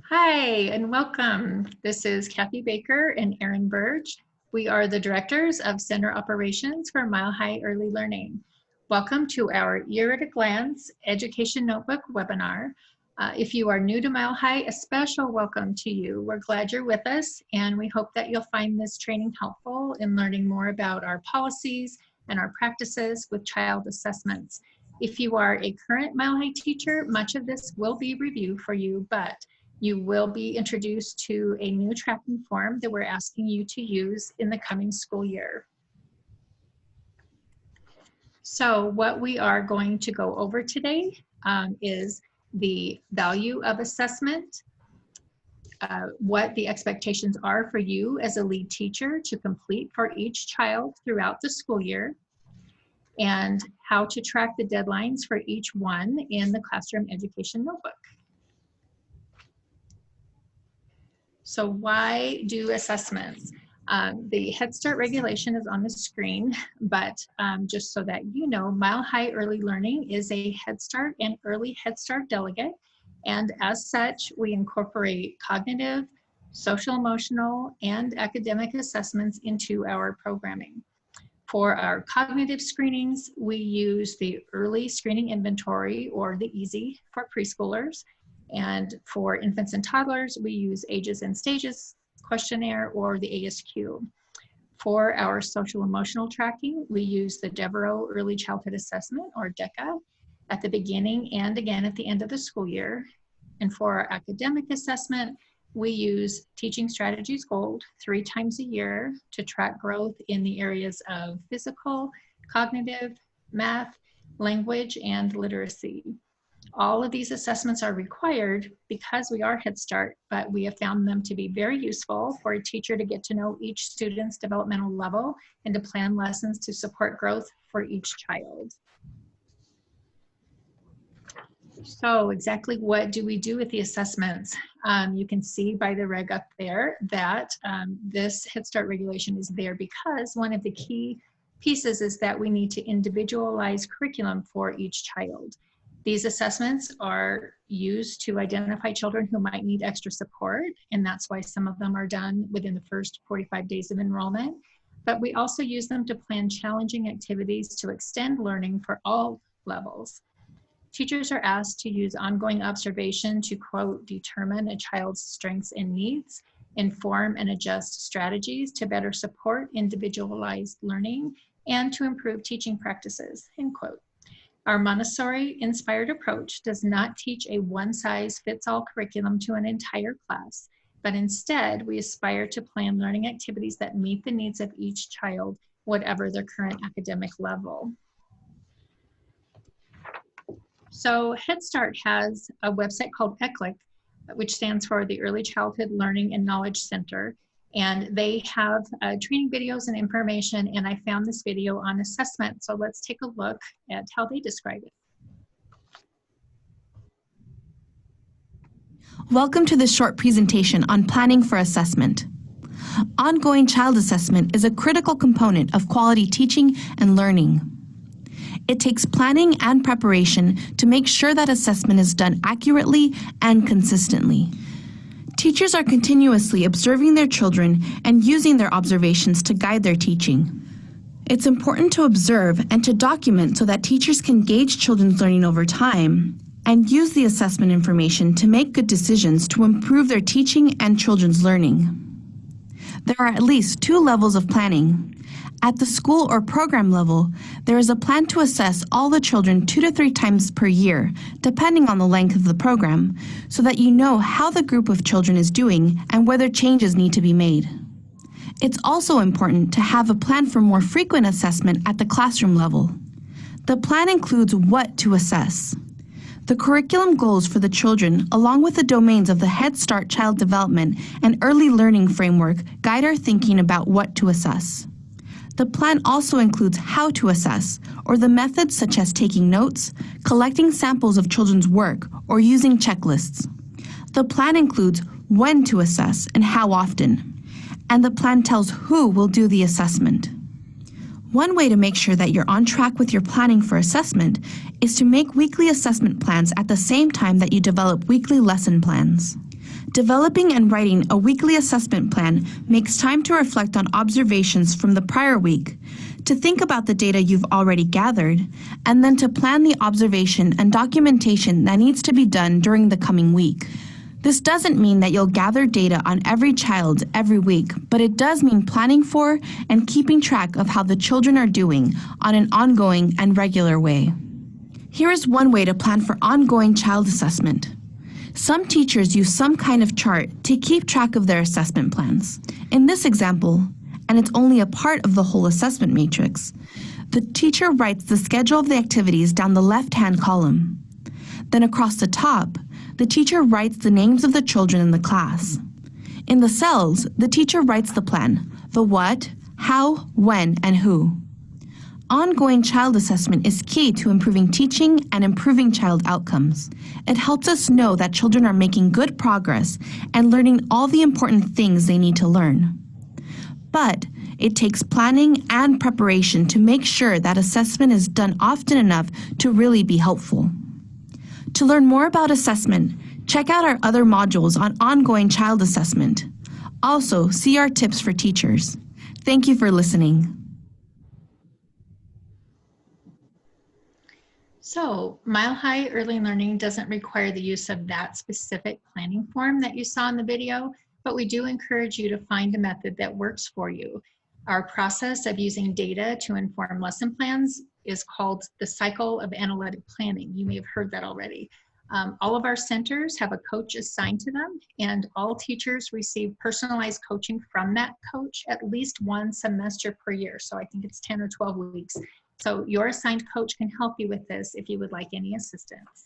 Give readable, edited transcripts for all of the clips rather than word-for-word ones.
Hi, and welcome. This is Kathy Baker and Erin Burge. We are the directors of Center Operations for Mile High Early Learning. Welcome to our Year at a Glance Education Notebook webinar. If you are new to Mile High, a special welcome to you. We're glad you're with us, and we hope that you'll find this training helpful in learning more about our policies and our practices with child assessments. If you are a current Mile High teacher, much of this will be review for you, but you will be introduced to a new tracking form that we're asking you to use in the coming school year. So what we are going to go over today is the value of assessment, what the expectations are for you as a lead teacher to complete for each child throughout the school year, and how to track the deadlines for each one in the Classroom Education Notebook. So why do assessments? The Head Start regulation is on the screen, but just so that you know, Mile High Early Learning is a Head Start and Early Head Start delegate, and as such, we incorporate cognitive, social emotional, and academic assessments into our programming. For our cognitive screenings, we use the Early Screening Inventory, or the EASY, for preschoolers. And for infants and toddlers, we use Ages and Stages questionnaire, or the ASQ. For our social emotional tracking, we use the Devereux Early Childhood Assessment, or DECA, at the beginning and again at the end of the school year. And for our academic assessment, we use Teaching Strategies Gold 3 times a year to track growth in the areas of physical, cognitive, math, language, and literacy. All of these assessments are required because we are Head Start, but we have found them to be very useful for a teacher to get to know each student's developmental level and to plan lessons to support growth for each child. So exactly what do we do with the assessments? You can see by the reg up there that this Head Start regulation is there because one of the key pieces is that we need to individualize curriculum for each child. These assessments are used to identify children who might need extra support, and that's why some of them are done within the first 45 days of enrollment. But we also use them to plan challenging activities to extend learning for all levels. Teachers are asked to use ongoing observation to, quote, determine a child's strengths and needs, inform and adjust strategies to better support individualized learning, and to improve teaching practices, end quote. Our Montessori-inspired approach does not teach a one-size-fits-all curriculum to an entire class, but instead we aspire to plan learning activities that meet the needs of each child, whatever their current academic level. So Head Start has a website called ECLIC, which stands for the Early Childhood Learning and Knowledge Center. And they have training videos and information, and I found this video on assessment. So let's take a look at how they describe it. Welcome to this short presentation on planning for assessment. Ongoing child assessment is a critical component of quality teaching and learning. It takes planning and preparation to make sure that assessment is done accurately and consistently. Teachers are continuously observing their children and using their observations to guide their teaching. It's important to observe and to document so that teachers can gauge children's learning over time and use the assessment information to make good decisions to improve their teaching and children's learning. There are at least 2 levels of planning. At the school or program level, there is a plan to assess all the children 2 to 3 times per year, depending on the length of the program, so that you know how the group of children is doing and whether changes need to be made. It's also important to have a plan for more frequent assessment at the classroom level. The plan includes what to assess. The curriculum goals for the children, along with the domains of the Head Start Child Development and Early Learning Framework, guide our thinking about what to assess. The plan also includes how to assess, or the methods such as taking notes, collecting samples of children's work, or using checklists. The plan includes when to assess and how often. And the plan tells who will do the assessment. One way to make sure that you're on track with your planning for assessment is to make weekly assessment plans at the same time that you develop weekly lesson plans. Developing and writing a weekly assessment plan makes time to reflect on observations from the prior week, to think about the data you've already gathered, and then to plan the observation and documentation that needs to be done during the coming week. This doesn't mean that you'll gather data on every child every week, but it does mean planning for and keeping track of how the children are doing on an ongoing and regular way. Here is one way to plan for ongoing child assessment. Some teachers use some kind of chart to keep track of their assessment plans. In this example, and it's only a part of the whole assessment matrix, the teacher writes the schedule of the activities down the left-hand column. Then across the top, the teacher writes the names of the children in the class. In the cells, the teacher writes the plan, the what, how, when, and who. Ongoing child assessment is key to improving teaching and improving child outcomes. It helps us know that children are making good progress and learning all the important things they need to learn. But it takes planning and preparation to make sure that assessment is done often enough to really be helpful. To learn more about assessment, check out our other modules on ongoing child assessment. Also, see our tips for teachers. Thank you for listening. So Mile High Early Learning doesn't require the use of that specific planning form that you saw in the video, but we do encourage you to find a method that works for you. Our process of using data to inform lesson plans is called the cycle of analytic planning. You may have heard that already. All of our centers have a coach assigned to them, and all teachers receive personalized coaching from that coach at least one semester per year. So I think it's 10 or 12 weeks. So your assigned coach can help you with this if you would like any assistance.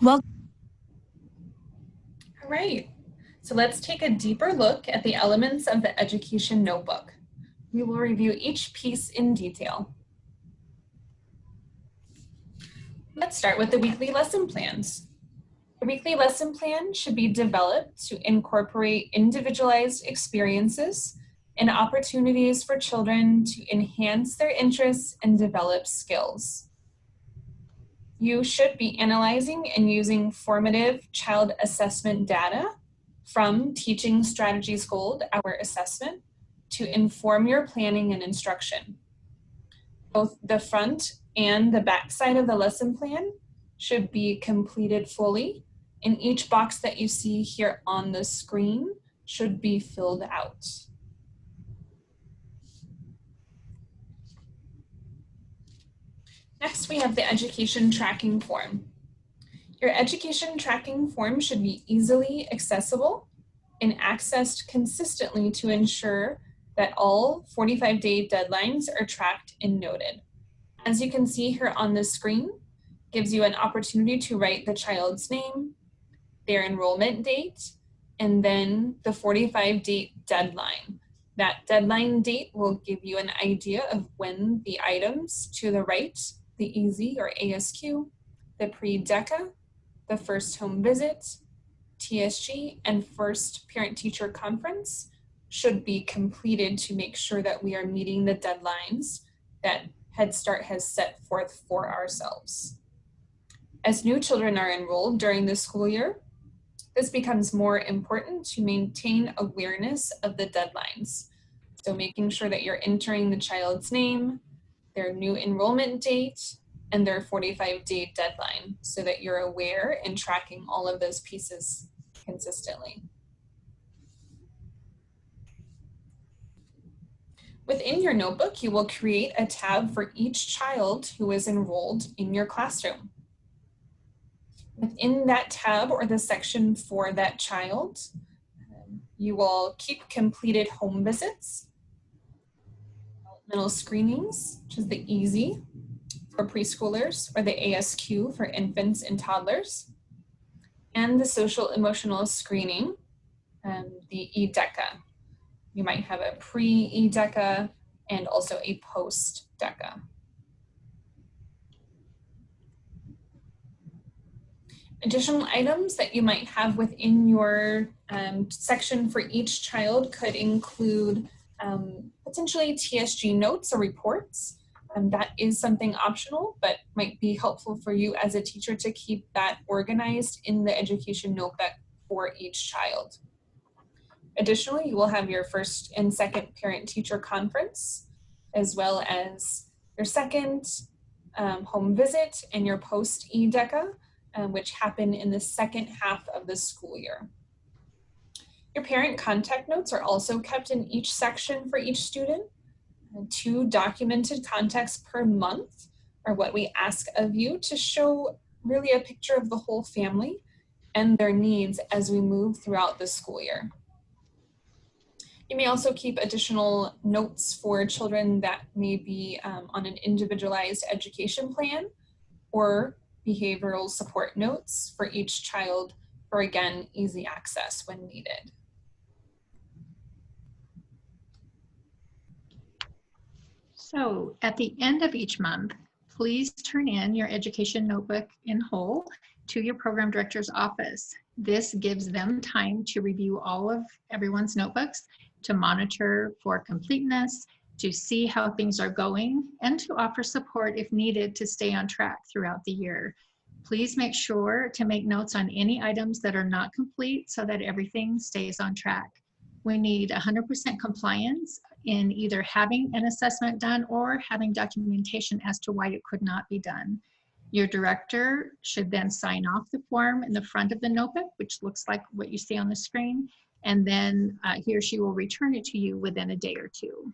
Well, all right, so let's take a deeper look at the elements of the education notebook. We will review each piece in detail. Let's start with the weekly lesson plans. The weekly lesson plan should be developed to incorporate individualized experiences and opportunities for children to enhance their interests and develop skills. You should be analyzing and using formative child assessment data from Teaching Strategies Gold, our assessment, to inform your planning and instruction. Both the front and the back side of the lesson plan should be completed fully, and each box that you see here on the screen should be filled out. Next, we have the education tracking form. Your education tracking form should be easily accessible and accessed consistently to ensure that all 45-day deadlines are tracked and noted. As you can see here on the screen, gives you an opportunity to write the child's name, their enrollment date, and then the 45-day deadline. That deadline date will give you an idea of when the items to the right, the EASY or ASQ, the pre-DECA, the first home visit, TSG, and first parent-teacher conference should be completed to make sure that we are meeting the deadlines that Head Start has set forth for ourselves. As new children are enrolled during the school year, this becomes more important to maintain awareness of the deadlines. So making sure that you're entering the child's name, their new enrollment date, and their 45-day deadline so that you're aware and tracking all of those pieces consistently. Within your notebook, you will create a tab for each child who is enrolled in your classroom. Within that tab or the section for that child, you will keep completed home visits, developmental screenings, which is the EASY for preschoolers, or the ASQ for infants and toddlers, and the social emotional screening, the EDECA. You might have a pre-EDECA and also a post-DECA. Additional items that you might have within your section for each child could include potentially TSG notes or reports. That is something optional, but might be helpful for you as a teacher to keep that organized in the education notebook for each child. Additionally, you will have your first and second parent-teacher conference, as well as your second home visit and your post-EDECA, which happen in the second half of the school year. Your parent contact notes are also kept in each section for each student. 2 documented contacts per month are what we ask of you to show really a picture of the whole family and their needs as we move throughout the school year. You may also keep additional notes for children that may be on an individualized education plan or behavioral support notes for each child for, again, easy access when needed. So at the end of each month, please turn in your education notebook in whole to your program director's office. This gives them time to review all of everyone's notebooks, to monitor for completeness, to see how things are going, and to offer support if needed to stay on track throughout the year. Please make sure to make notes on any items that are not complete so that everything stays on track. We need 100% compliance in either having an assessment done or having documentation as to why it could not be done. Your director should then sign off the form in the front of the notebook, which looks like what you see on the screen, and then he or she will return it to you within a day or 2.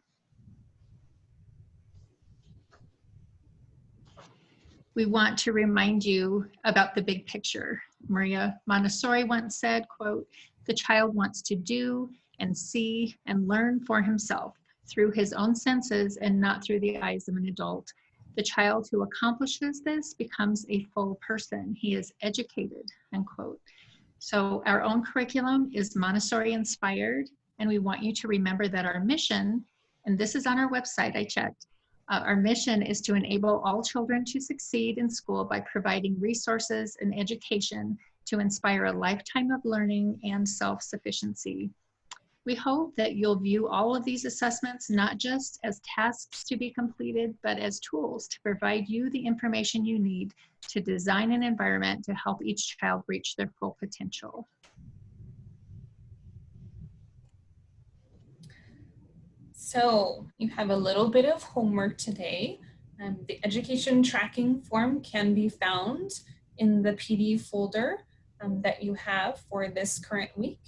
We want to remind you about the big picture. Maria Montessori once said, quote, "The child wants to do and see and learn for himself through his own senses and not through the eyes of an adult. The child who accomplishes this becomes a full person. He is educated," unquote. So our own curriculum is Montessori inspired, and we want you to remember that our mission, and this is on our website, I checked, our mission is to enable all children to succeed in school by providing resources and education to inspire a lifetime of learning and self-sufficiency. We hope that you'll view all of these assessments not just as tasks to be completed, but as tools to provide you the information you need to design an environment to help each child reach their full potential. So you have a little bit of homework today. The education tracking form can be found in the PD folder that you have for this current week.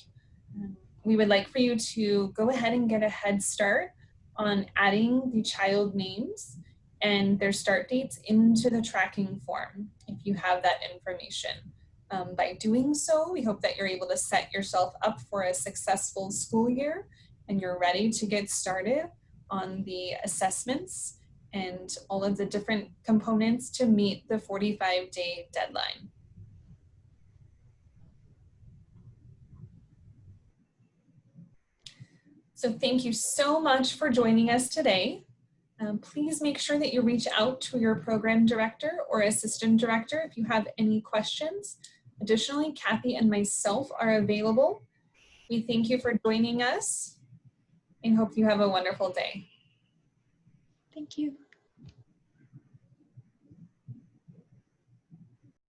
We would like for you to go ahead and get a head start on adding the child names and their start dates into the tracking form if you have that information. By doing so, we hope that you're able to set yourself up for a successful school year and you're ready to get started on the assessments and all of the different components to meet the 45-day deadline. So thank you so much for joining us today. Please make sure that you reach out to your program director or assistant director if you have any questions. Additionally, Kathy and myself are available. We thank you for joining us and hope you have a wonderful day. Thank you.